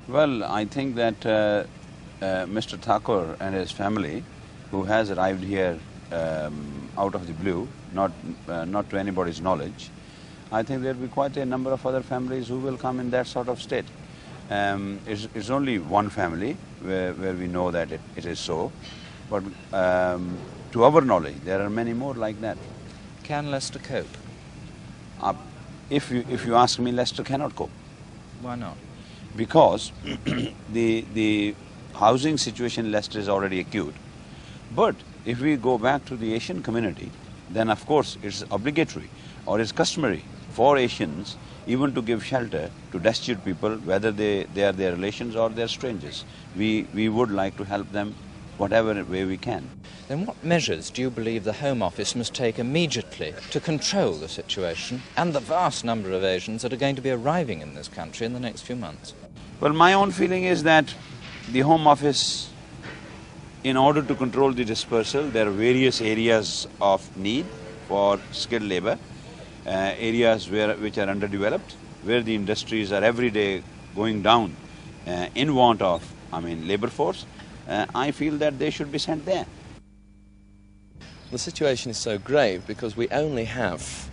Well, I think that Mr. Thakur and his family, who has arrived here out of the blue, not to anybody's knowledge, I think there will be quite a number of other families who will come in that sort of state. It's only one family where we know that it is so, but to our knowledge, there are many more like that. Can Leicester cope? If you ask me, Leicester cannot cope. Why not? Because the housing situation in Leicester is already acute. But if we go back to the Asian community, then of course it's obligatory or it's customary for Asians even to give shelter to destitute people, whether they are their relations or they're strangers. We would like to help them whatever way we can. Then what measures do you believe the Home Office must take immediately to control the situation and the vast number of Asians that are going to be arriving in this country in the next few months? Well, my own feeling is that the Home Office, in order to control the dispersal, there are various areas of need for skilled labor, areas which are underdeveloped, where the industries are every day going down in want of, labor force. I feel that they should be sent there. The situation is so grave because we only have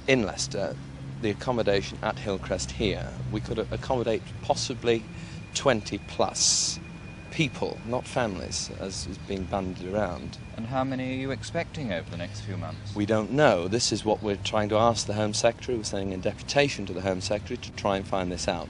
in Leicester the accommodation at Hillcrest here. We could accommodate possibly 20 plus people, not families, as is being bandied around. And how many are you expecting over the next few months? We don't know. This is what we're trying to ask the Home Secretary. We're sending a deputation to the Home Secretary to try and find this out.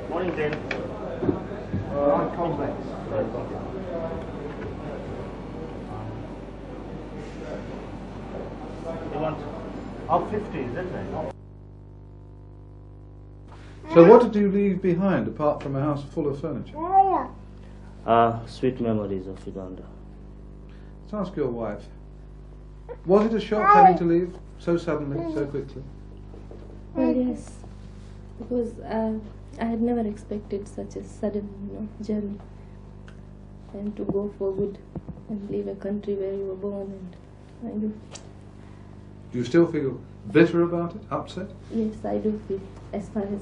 Morning, Jane. Complex. You want up 50, isn't it? So what did you leave behind apart from a house full of furniture? Sweet memories of Uganda. Let's ask your wife. Was it a shock having to leave so suddenly, so quickly? Well, yes, because I had never expected such a sudden, journey, and to go for good and leave a country where you were born. And I do. Do you still feel bitter about it, upset? Yes, I do feel, as far as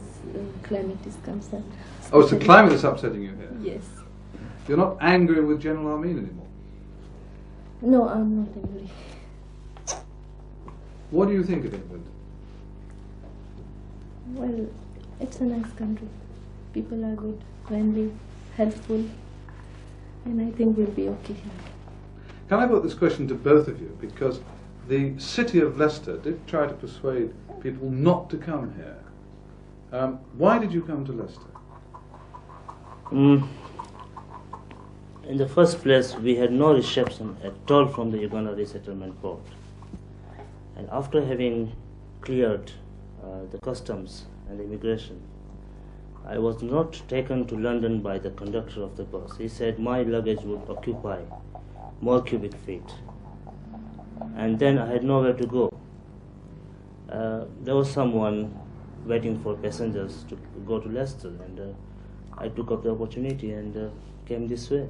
climate is concerned. Oh, it's the climate that's upsetting you here? Yes. You're not angry with General Amin anymore? No, I'm not angry. What do you think of England? Well, it's a nice country. People are good, friendly, helpful, and I think we'll be okay here. Can I put this question to both of you? Because the city of Leicester did try to persuade people not to come here. Why did you come to Leicester? In the first place, we had no reception at all from the Uganda resettlement board. And after having cleared the customs and immigration, I was not taken to London by the conductor of the bus. He said my luggage would occupy more cubic feet. And then I had nowhere to go. There was someone waiting for passengers to go to Leicester, and I took up the opportunity and came this way.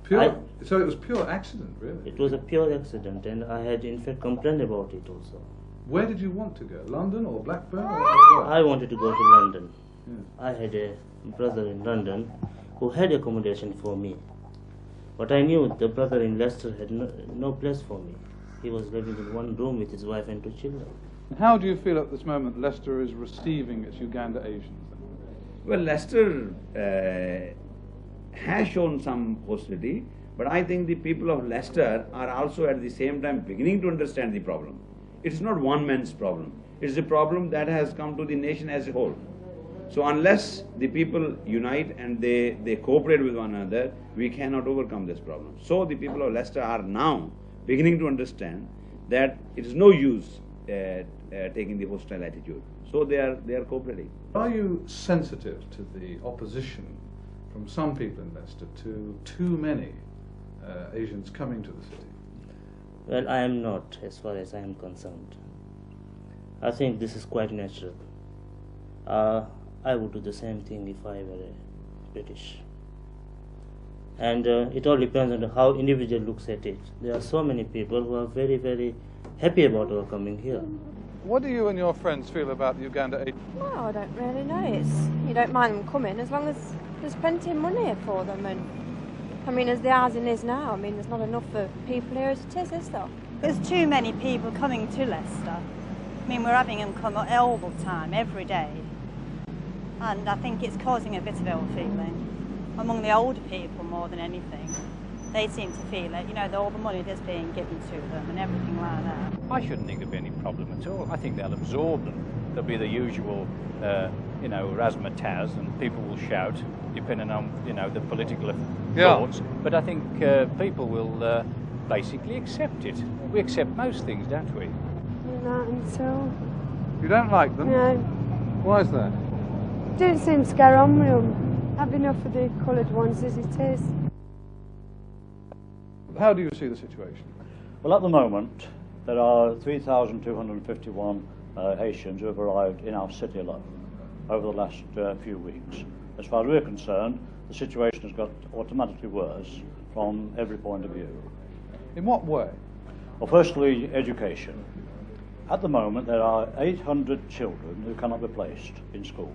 So it was pure accident, really? It was a pure accident, and I had in fact complained about it also. Where did you want to go? London or Blackburn? Or where? I wanted to go to London. Yeah. I had a brother in London who had accommodation for me. But I knew the brother in Leicester had no place for me. He was living in one room with his wife and 2 children. How do you feel at this moment Leicester is receiving its Uganda Asians? Well, Leicester has shown some hostility, but I think the people of Leicester are also at the same time beginning to understand the problem. It's not one man's problem. It's a problem that has come to the nation as a whole. So unless the people unite and they cooperate with one another, we cannot overcome this problem. So the people of Leicester are now beginning to understand that it is no use taking the hostile attitude. So they are cooperating. Are you sensitive to the opposition from some people in Leicester to too many Asians coming to the city? Well, I am not, as far as I am concerned. I think this is quite natural. I would do the same thing if I were a British. And it all depends on how individual looks at it. There are so many people who are very, very happy about our coming here. What do you and your friends feel about the Uganda Asian? Well, I don't really know. You don't mind them coming as long as there's plenty of money for them. And I mean, as the housing is now, I mean, there's not enough for people here as it is there? There's too many people coming to Leicester. I mean, we're having them come all the time, every day. And I think it's causing a bit of ill feeling among the older people more than anything. They seem to feel it, you know, all the money that's being given to them and everything like that. I shouldn't think there'll be any problem at all. I think they'll absorb them. There'll be the usual, you know, razzmatazz, and people will shout, depending on, you know, the political thoughts. But I think people will basically accept it. We accept most things, don't we? Not until... You don't like them? No. Why is that? Don't seem to get on with them. Have enough of the coloured ones as it is. How do you see the situation? Well, at the moment, there are 3,251 Asians who have arrived in our city alone over the last few weeks. As far as we're concerned, the situation has got automatically worse from every point of view. In what way? Well, firstly, education. At the moment, there are 800 children who cannot be placed in school.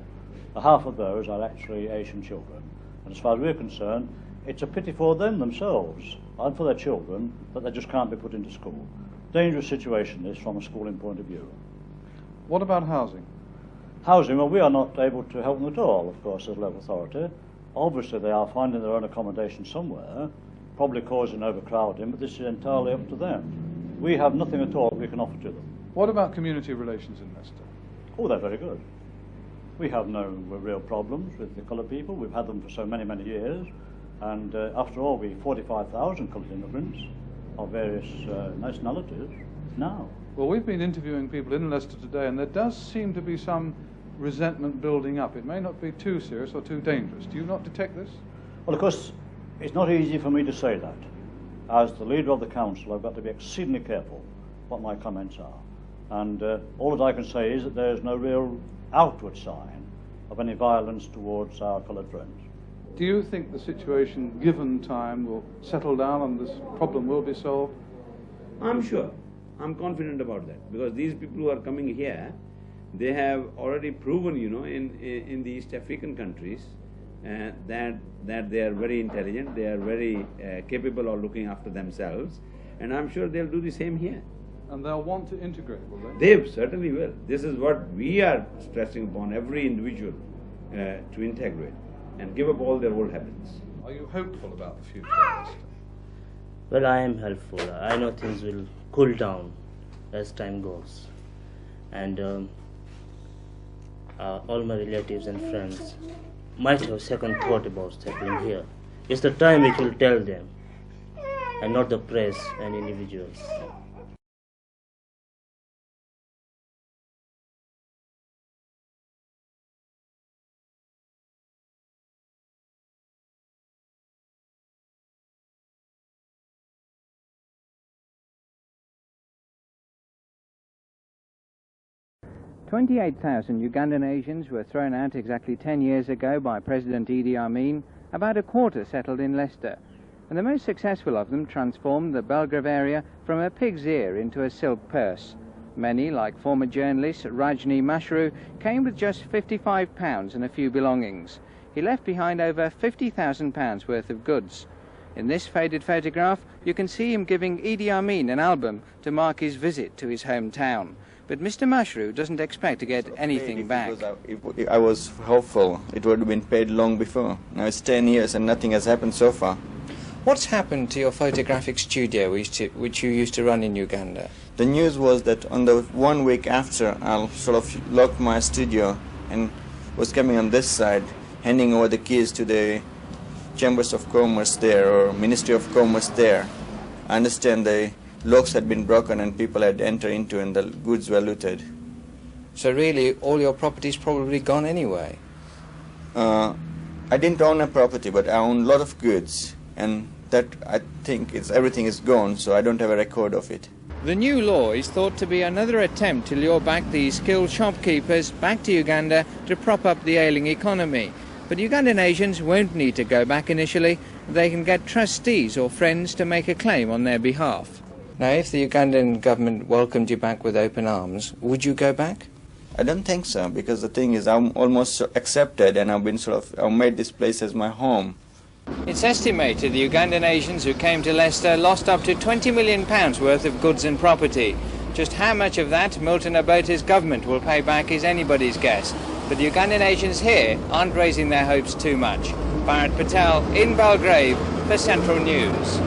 Half of those are actually Asian children. And as far as we're concerned, it's a pity for them themselves and for their children that they just can't be put into school. Dangerous situation this from a schooling point of view. What about housing? Housing, well, we are not able to help them at all, of course, as local authority. Obviously, they are finding their own accommodation somewhere, probably causing overcrowding, but this is entirely up to them. We have nothing at all we can offer to them. What about community relations in Leicester? Oh, they're very good. We have no real problems with the coloured people. We've had them for so many, many years. And after all, we've 45,000 coloured immigrants of various nationalities now. Well, we've been interviewing people in Leicester today, and there does seem to be some resentment building up. It may not be too serious or too dangerous. Do you not detect this? Well, of course, it's not easy for me to say that. As the leader of the council, I've got to be exceedingly careful what my comments are. And all that I can say is that there is no real outward sign of any violence towards our coloured friends. Do you think the situation, given time, will settle down and this problem will be solved? I'm sure. I'm confident about that, because these people who are coming here, they have already proven, you know, in the East African countries that they are very intelligent, they are very capable of looking after themselves, and I'm sure they'll do the same here. And they'll want to integrate, will they? They certainly will. This is what we are stressing upon every individual to integrate and give up all their old habits. Are you hopeful about the future of Leicester? Well, I am hopeful. I know things will cool down as time goes. And all my relatives and friends might have second thought about settling here. It's the time which will tell them, and not the press and individuals. "28,000 Ugandan Asians were thrown out exactly 10 years ago by President Idi Amin. About a quarter settled in Leicester, and the most successful of them transformed the Belgrave area from a pig's ear into a silk purse. Many, like former journalist Rajni Mashru, came with just £55 and a few belongings. He left behind over £50,000 worth of goods. In this faded photograph, you can see him giving Idi Amin an album to mark his visit to his hometown. But Mr. Mashru doesn't expect to get anything back. If I was hopeful, it would have been paid long before. Now it's 10 years and nothing has happened so far. What's happened to your photographic studio which you used to run in Uganda? The news was that on the 1 week after, I'll sort of lock my studio and was coming on this side, handing over the keys to the Chambers of Commerce there, or Ministry of Commerce there. I understand the locks had been broken and people had entered into and the goods were looted. So really, all your property's probably gone anyway? I didn't own a property, but I owned a lot of goods. and that I think everything is gone, so I don't have a record of it. The new law is thought to be another attempt to lure back these skilled shopkeepers back to Uganda to prop up the ailing economy. But Ugandan Asians won't need to go back initially. They can get trustees or friends to make a claim on their behalf. Now, if the Ugandan government welcomed you back with open arms, would you go back? I don't think so, because the thing is I'm almost accepted, and I've made this place as my home. It's estimated the Ugandan Asians who came to Leicester lost up to £20 million worth of goods and property. Just how much of that Milton Obote's government will pay back is anybody's guess. But the Ugandan Asians here aren't raising their hopes too much. Bharat Patel in Belgrave for Central News.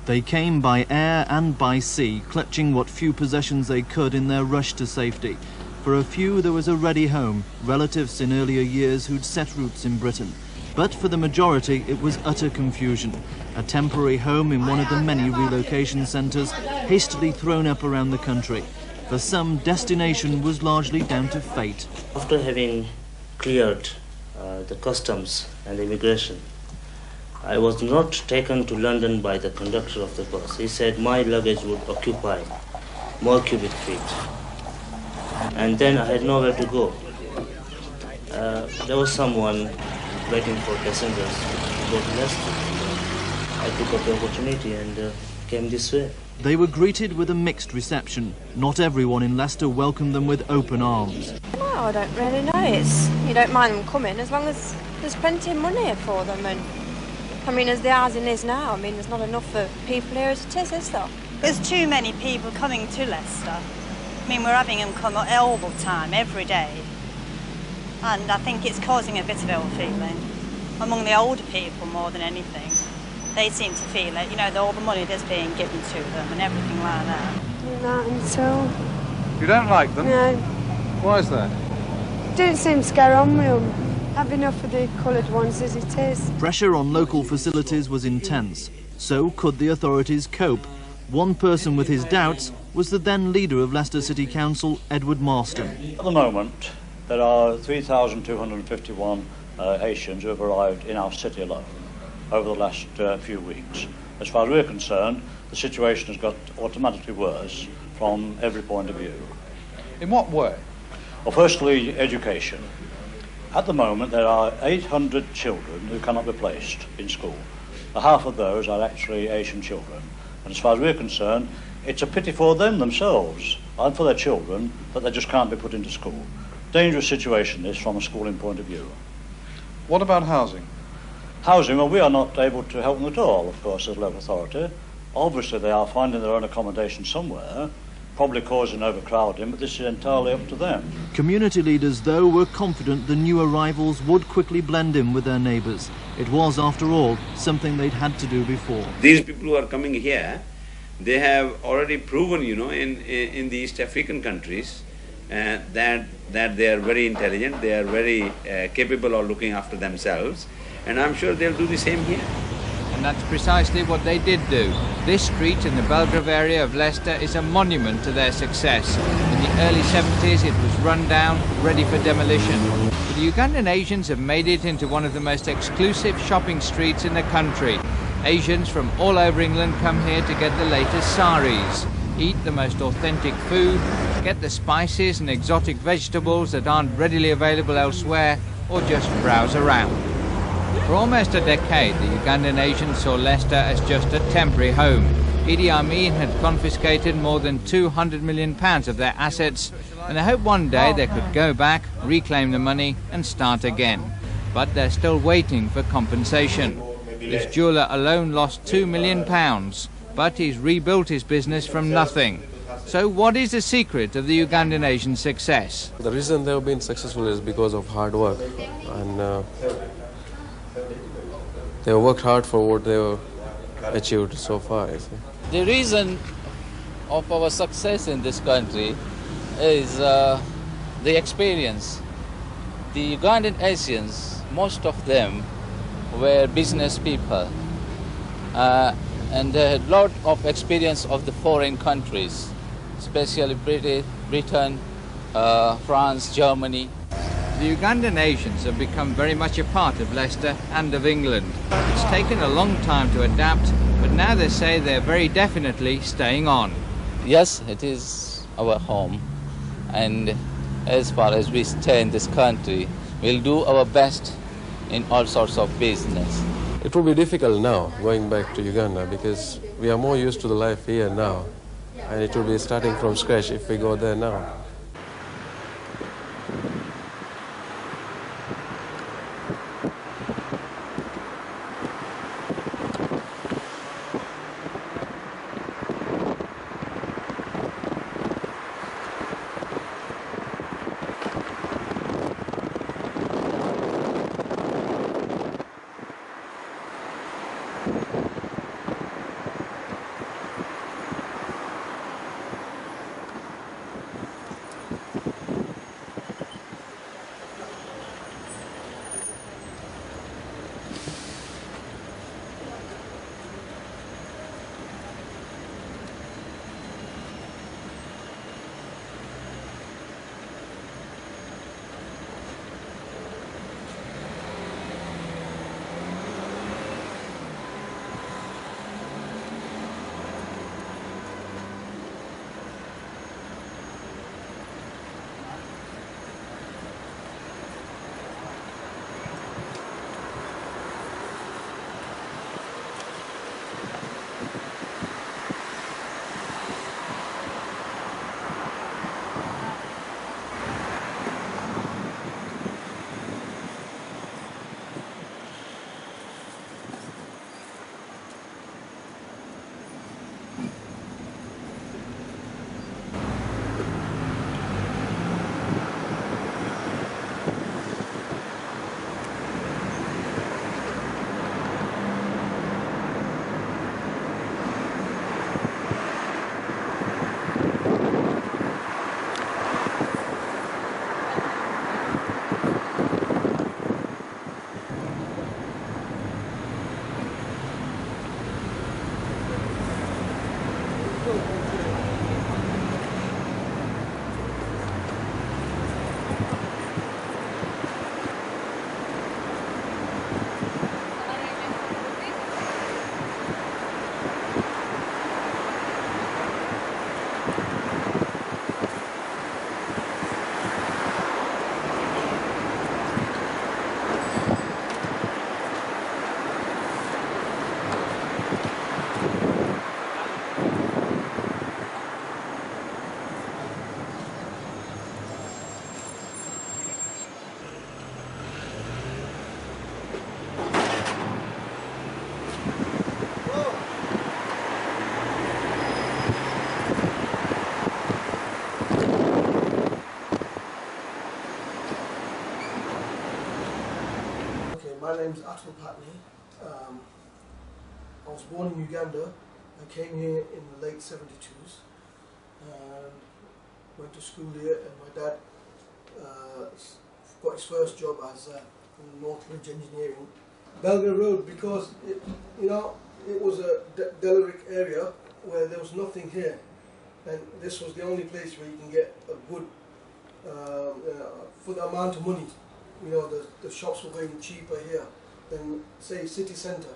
They came by air and by sea, clutching what few possessions they could in their rush to safety. For a few there was a ready home, relatives in earlier years who'd set roots in Britain. But for the majority it was utter confusion. A temporary home in one of the many relocation centres, hastily thrown up around the country. For some, destination was largely down to fate. After having cleared the customs and immigration, I was not taken to London by the conductor of the bus. He said my luggage would occupy more cubic feet. And then I had nowhere to go. There was someone waiting for passengers to go to Leicester. I took up the opportunity and came this way. They were greeted with a mixed reception. Not everyone in Leicester welcomed them with open arms. Well, I don't really know. You don't mind them coming as long as there's plenty of money for them. And I mean, as the housing is now, I mean, there's not enough for people here as it is there? There's too many people coming to Leicester. I mean, we're having them come all the time, every day. And I think it's causing a bit of ill feeling among the older people more than anything. They seem to feel it, you know, all the money that's being given to them and everything like that. Not until... You don't like them? No. Why is that? Don't seem to get on with them. Have enough of the coloured ones as it is. Pressure on local facilities was intense. So could the authorities cope? One person with his doubts was the then leader of Leicester City Council, Edward Marston. At the moment, there are 3,251 Asians who have arrived in our city alone over the last few weeks. As far as we're concerned, the situation has got automatically worse from every point of view. In what way? Well, firstly, education. At the moment, there are 800 children who cannot be placed in school. Half of those are actually Asian children. And as far as we're concerned, it's a pity for them themselves and for their children that they just can't be put into school. Dangerous situation this from a schooling point of view. What about housing? Housing, well, we are not able to help them at all, of course, as a local authority. Obviously, they are finding their own accommodation somewhere, probably causing overcrowding, but this is entirely up to them. Community leaders, though, were confident the new arrivals would quickly blend in with their neighbours. It was, after all, something they'd had to do before. These people who are coming here, they have already proven, you know, in the East African countries that they are very intelligent, they are very capable of looking after themselves, and I'm sure they'll do the same here. And that's precisely what they did do. This street in the Belgrave area of Leicester is a monument to their success. In the early 70s it was run down, ready for demolition. But the Ugandan Asians have made it into one of the most exclusive shopping streets in the country. Asians from all over England come here to get the latest saris, eat the most authentic food, get the spices and exotic vegetables that aren't readily available elsewhere, or just browse around. For almost a decade, the Ugandan Asians saw Leicester as just a temporary home. Idi Amin had confiscated more than £200 million of their assets, and they hoped one day they could go back, reclaim the money and start again. But they're still waiting for compensation. This jeweller alone lost £2 million, but he's rebuilt his business from nothing. So what is the secret of the Ugandan Asian success? The reason they've been successful is because of hard work, and they worked hard for what they have achieved so far. The reason of our success in this country is the experience. The Ugandan Asians, most of them were business people, and they had a lot of experience of the foreign countries, especially Britain, France, Germany. The Ugandan Asians have become very much a part of Leicester and of England. It's taken a long time to adapt, but now they say they're very definitely staying on. Yes, it is our home, and as far as we stay in this country, we'll do our best in all sorts of business. It will be difficult now going back to Uganda because we are more used to the life here now, and it will be starting from scratch if we go there now. My name's Atul Patni. I was born in Uganda. I came here in the late 72s and went to school here, and my dad got his first job as in North Ridge Engineering. Belgrave Road, because it was a derelict area where there was nothing here, and this was the only place where you can get a good, for the amount of money. The shops were going cheaper here than, say, city centre.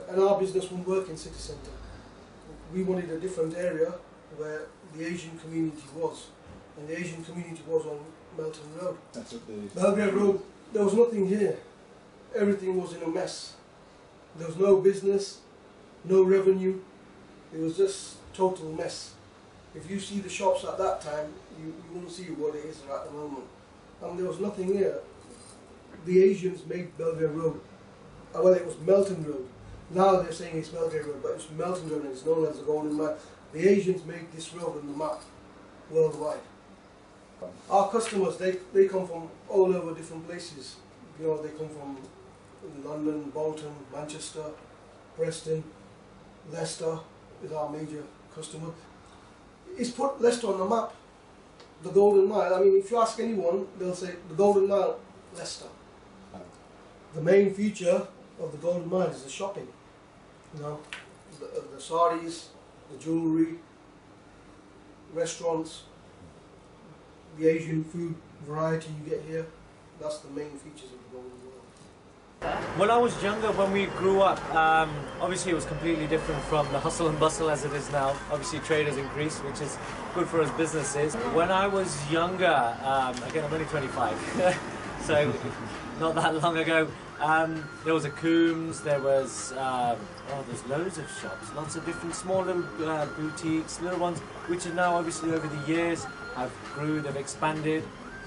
And our business wouldn't work in city centre. We wanted a different area where the Asian community was. And the Asian community was on Melton Road. That's what they Belgrave Road, there was nothing here. Everything was in a mess. There was no business, no revenue. It was just total mess. If you see the shops at that time, you won't see what it is at the moment. And there was nothing here. The Asians made Belgrave Road. Well, it was Melton Road. Now they're saying it's Belgrave Road, but it's Melton Road and it's known as the Golden Mile. The Asians made this road on the map worldwide. Our customers, they come from all over different places. They come from London, Bolton, Manchester, Preston, Leicester is our major customer. It's put Leicester on the map. The Golden Mile, I mean, if you ask anyone, they'll say the Golden Mile, Leicester. The main feature of the Golden Mile is the shopping. The saris, the jewellery, restaurants, the Asian food variety you get here. That's the main features of the Golden World. When I was younger, when we grew up, obviously it was completely different from the hustle and bustle as it is now. Obviously trade has increased, which is good for us businesses. When I was younger, again I'm only 25, so not that long ago, there was a Coombs, there was, there's loads of shops, lots of different small little boutiques, little ones, which are now obviously over the years have grew, they've expanded,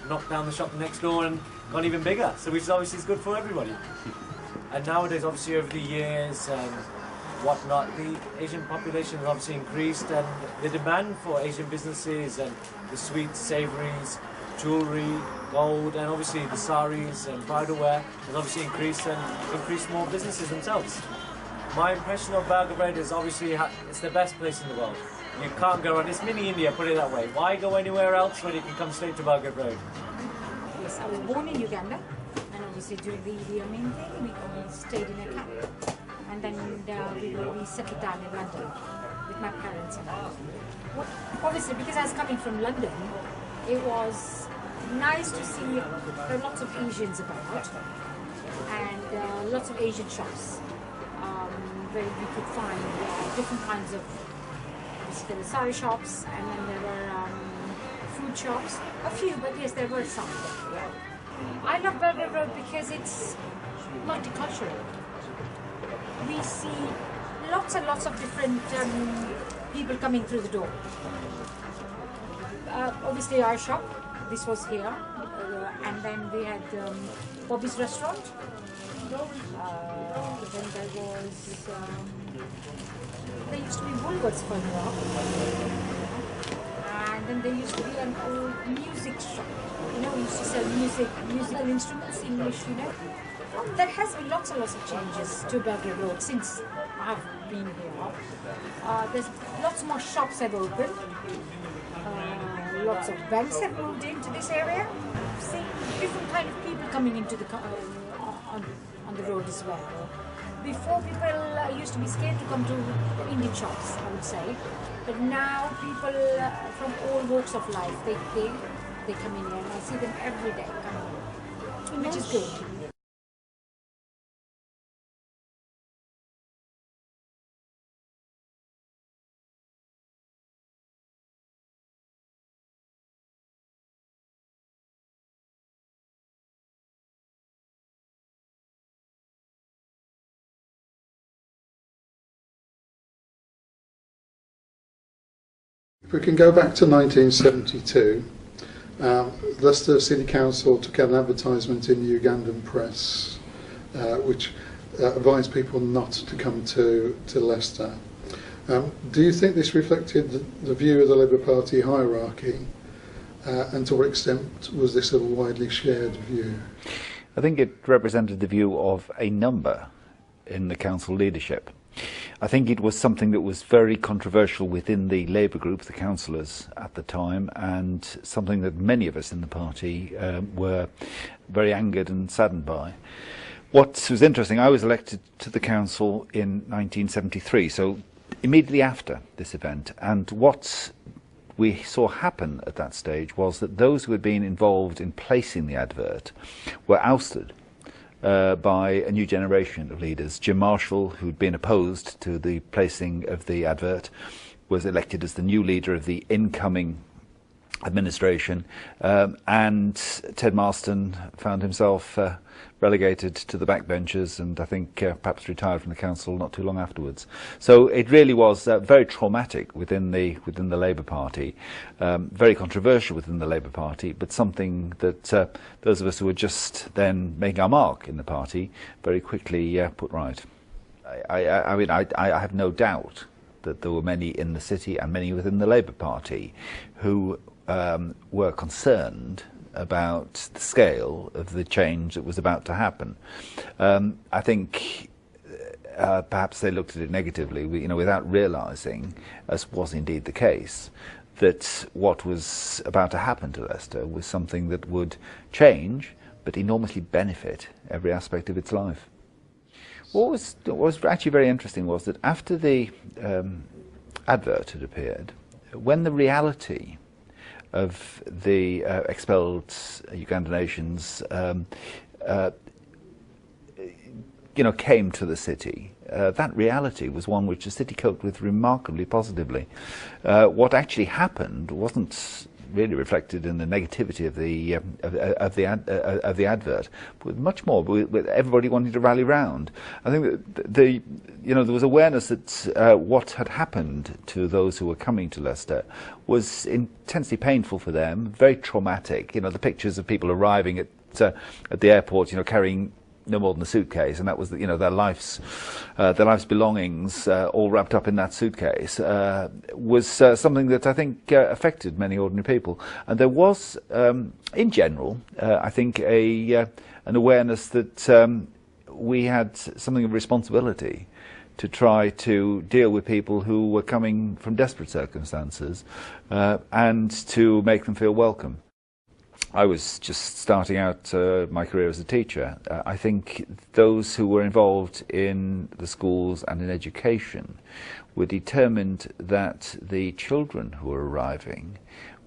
knocked down the shop next door and gone even bigger, so which obviously is good for everybody. And nowadays, obviously over the years and whatnot, the Asian population has obviously increased, and the demand for Asian businesses and the sweets, savouries, jewellery, gold, and obviously the saris and bridal wear has obviously increased and increased more businesses themselves. My impression of Belgrave is obviously it's the best place in the world. You can't go around, it's mini India, put it that way. Why go anywhere else when you can come straight to Belgrave Road? Yes, I was born in Uganda, and obviously during the Idi Amin thing, we stayed in a camp. And then we settled down in London with my parents and all. Obviously, because I was coming from London, it was nice to see there are lots of Asians about, and lots of Asian shops where we could find different kinds of, there were sari shops, and then there were food shops, a few, but yes, there were some. Yeah. I love Belgrave Road because it's multicultural. We see lots and lots of different people coming through the door. Obviously our shop, this was here, and then we had Bobby's restaurant, then there was, there used to be Woolworths further up, and then there used to be an old music shop, you know, we used to sell musical instruments, English, you know. There has been lots and lots of changes to Belgrave Road since I've been here. There's lots more shops have opened. Lots of banks have moved into this area. See different kind of people coming into the on the road as well. Before, people used to be scared to come to Indian shops, I would say, but now people from all walks of life they come in here, and I see them every day coming in, which is good. If we can go back to 1972, Leicester City Council took out an advertisement in the Ugandan press which advised people not to come to Leicester. Do you think this reflected the view of the Labour Party hierarchy, and to what extent was this a widely shared view? I think it represented the view of a number in the council leadership. I think it was something that was very controversial within the Labour group, the councillors at the time, and something that many of us in the party were very angered and saddened by. What was interesting, I was elected to the council in 1973, so immediately after this event, and what we saw happen at that stage was that those who had been involved in placing the advert were ousted by a new generation of leaders. Jim Marshall, who'd been opposed to the placing of the advert, was elected as the new leader of the incoming administration, and Ted Marston found himself relegated to the backbenches, and I think perhaps retired from the council not too long afterwards. So it really was very traumatic within the Labour Party, very controversial within the Labour Party, but something that those of us who were just then making our mark in the party very quickly put right. I mean, I have no doubt that there were many in the city and many within the Labour Party who were concerned about the scale of the change that was about to happen. I think perhaps they looked at it negatively, without realising, as was indeed the case, that what was about to happen to Leicester was something that would change, but enormously benefit every aspect of its life. What was actually very interesting was that after the advert had appeared, when the reality of the expelled Ugandan Asians came to the city, that reality was one which the city coped with remarkably positively. What actually happened wasn't really reflected in the negativity of the advert, but much more with everybody wanting to rally round. I think that there was awareness that what had happened to those who were coming to Leicester was intensely painful for them, very traumatic. The pictures of people arriving at the airport, carrying no more than a suitcase, and that was their life's belongings all wrapped up in that suitcase, was something that I think affected many ordinary people. And there was, in general, I think an awareness that we had something of a responsibility to try to deal with people who were coming from desperate circumstances and to make them feel welcome. I was just starting out my career as a teacher. I think those who were involved in the schools and in education were determined that the children who were arriving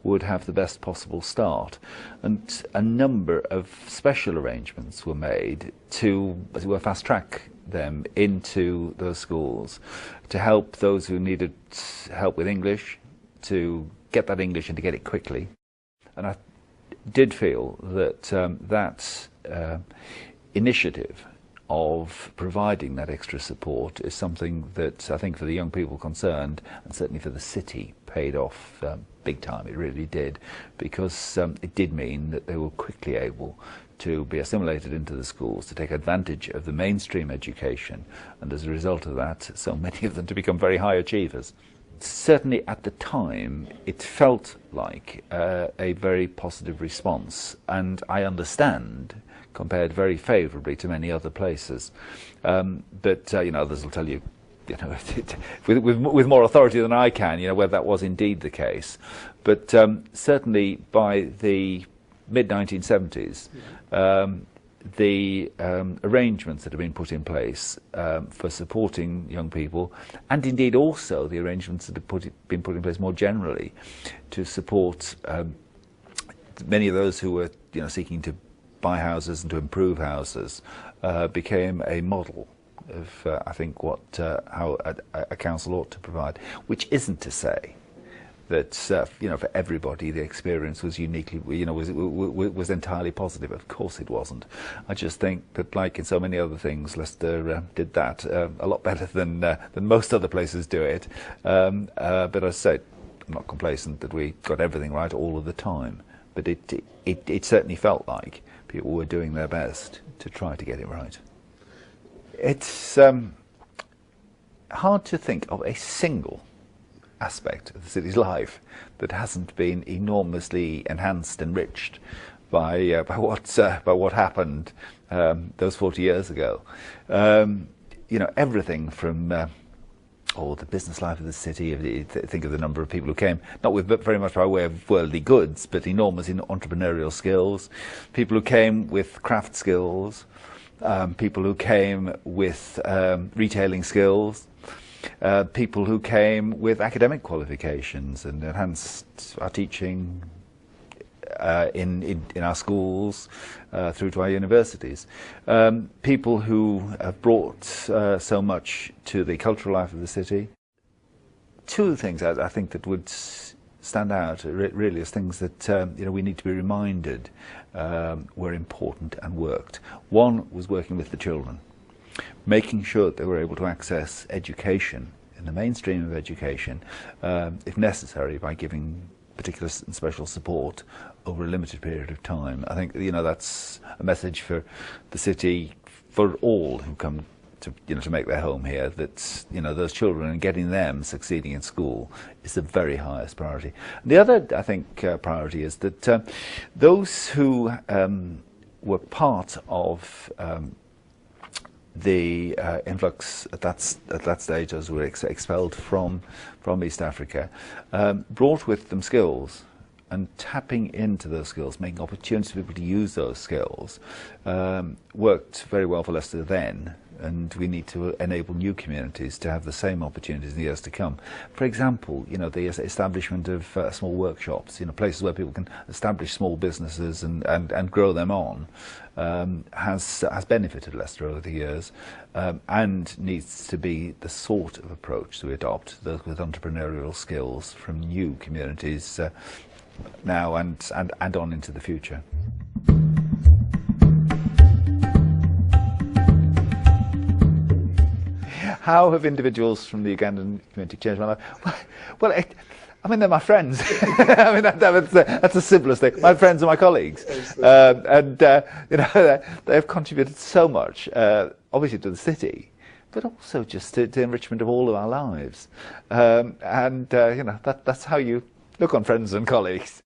would have the best possible start. And a number of special arrangements were made to, as it were, fast-track them into those schools, to help those who needed help with English, to get that English and to get it quickly. And I did feel that that initiative of providing that extra support is something that I think for the young people concerned, and certainly for the city, paid off big time. It really did, because it did mean that they were quickly able to be assimilated into the schools, to take advantage of the mainstream education, and as a result of that, so many of them to become very high achievers. Certainly at the time, it felt like a very positive response, and I understand compared very favourably to many other places. But others will tell you, with more authority than I can, whether that was indeed the case. But certainly by the mid-1970s, the arrangements that have been put in place for supporting young people, and indeed also the arrangements that have been put in place more generally to support many of those who were seeking to buy houses and to improve houses, became a model of I think how a council ought to provide, which isn't to say that for everybody the experience was uniquely, was entirely positive. Of course it wasn't. I just think that, like in so many other things, Leicester did that a lot better than most other places do it. But as I say, I'm not complacent that we got everything right all of the time. But it certainly felt like people were doing their best to try to get it right. It's hard to think of a single aspect of the city's life that hasn't been enormously enhanced, enriched by what happened those 40 years ago. Everything from the business life of the city. Think of the number of people who came, not with very much by way of worldly goods, but enormous in entrepreneurial skills. People who came with craft skills. People who came with retailing skills. People who came with academic qualifications and enhanced our teaching in our schools through to our universities. People who have brought so much to the cultural life of the city. Two of the things I think that would stand out really as things that we need to be reminded were important and worked. One was working with the children, making sure that they were able to access education in the mainstream of education, if necessary, by giving particular and special support over a limited period of time. I think that's a message for the city, for all who come to make their home here, that those children and getting them succeeding in school is the very highest priority. And the other, I think, priority is that those who were part of the influx at that stage, those who were expelled from East Africa, brought with them skills and tapping into those skills, making opportunities for people to use those skills, worked very well for Leicester then, and we need to enable new communities to have the same opportunities in the years to come. For example, you know, the establishment of small workshops, you know, places where people can establish small businesses and grow them on, has benefited Leicester over the years, and needs to be the sort of approach to adopt, those with entrepreneurial skills from new communities now and on into the future. How have individuals from the Ugandan community changed my life? Well, I mean, they're my friends. I mean, that's the simplest thing. My friends are my colleagues. And, you know, they've contributed so much, obviously to the city, but also just to enrichment of all of our lives. You know, that's how you look on friends and colleagues.